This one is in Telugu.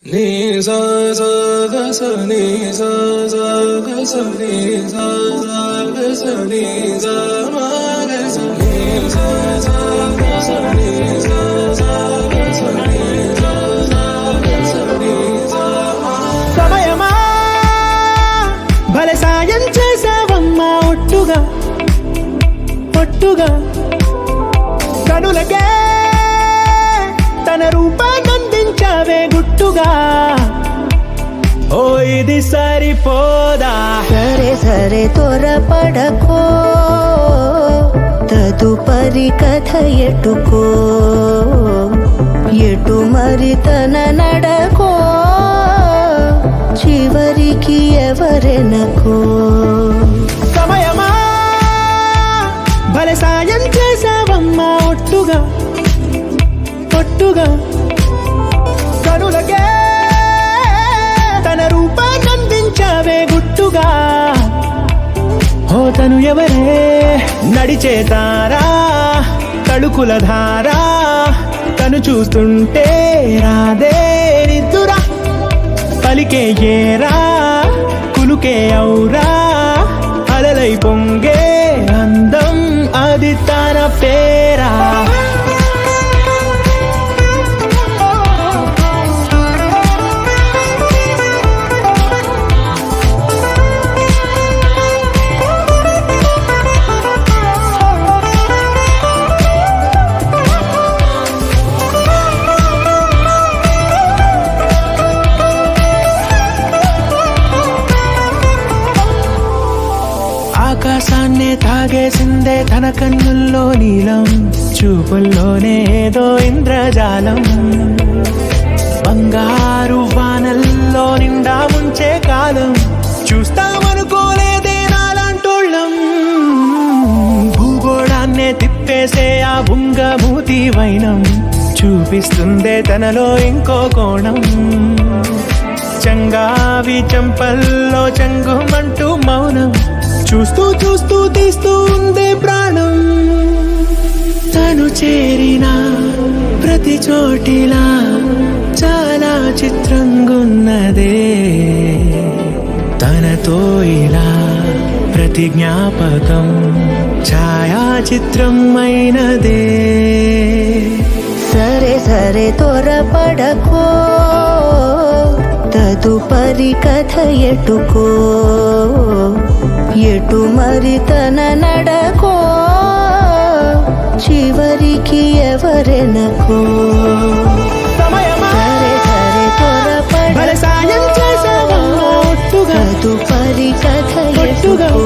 నీ సా సా గ స నీ సా సా గ స నీ సా సా గ స నీ సా మా గ స నీ సా సా గ స నీ సా సా గ స నీ సా సా గ స నీ సా మా. సమయమా భలే సాయం చేసావమ్మా ఒట్టుగా ఒట్టుగా కనులకే తన రూపాన్నందించావే గుట్టుగా. ఓ ఇది సరిపోదా? సరే సరే త్వరపడకో, తదుపరి కథ ఎటుకో, ఎటు మరి తన నడకో, చివరికి ఎవరెనకో. సమయమా భలే సాయం చేసావమ్మా ఒట్టుగా ఒట్టుగా కనులకే తన రూపాన్నందించావే గుట్టుగా. ఓ తను ఎవరే? నడిచే తారా, తడుకుల ధారా, తను చూస్తుంటే రాదే నిద్దురా. పలికే ఏరా, కులుకే ఔరా, అలలై పొంగే అందం అది తన పేరా. ఆకాశాన్నే తాగేసిందే తన కన్నుల్లో నీలం, చూపుల్లోనే ఏదో ఇంద్రజాలం. బంగారు వానల్లో నిండా ముంచే కాలం, చూస్తామనుకోలేదే నాలాంటోళ్ళం. భూగోళాన్నే తిప్పేసే ఆ బుంగమూతి వైనం, చూపిస్తుందే తనలో ఇంకో కోణం. చంగావి చంపల్లో చంగుమంటూ మౌనం, చూస్తూ చూస్తూ తీస్తూ ఉందే ప్రాణం. తను చేరిన ప్రతి చోటిలా చాలా చిత్రంగున్నదే, తనతో ఇలా ప్రతి జ్ఞాపకం ఛాయాచిత్రం అయినదే. సరే సరే త్వరపడకో, తదుపరి కథ ఎటుకో, ఎటు మరి తన నడకో, చివరికి ఎవరెనకో. సమయమా సరే సరే భలే సాయం చేసావమ్మా ఒట్టుగా తదుపరి కథ ఒట్టుగా ఎటుకో,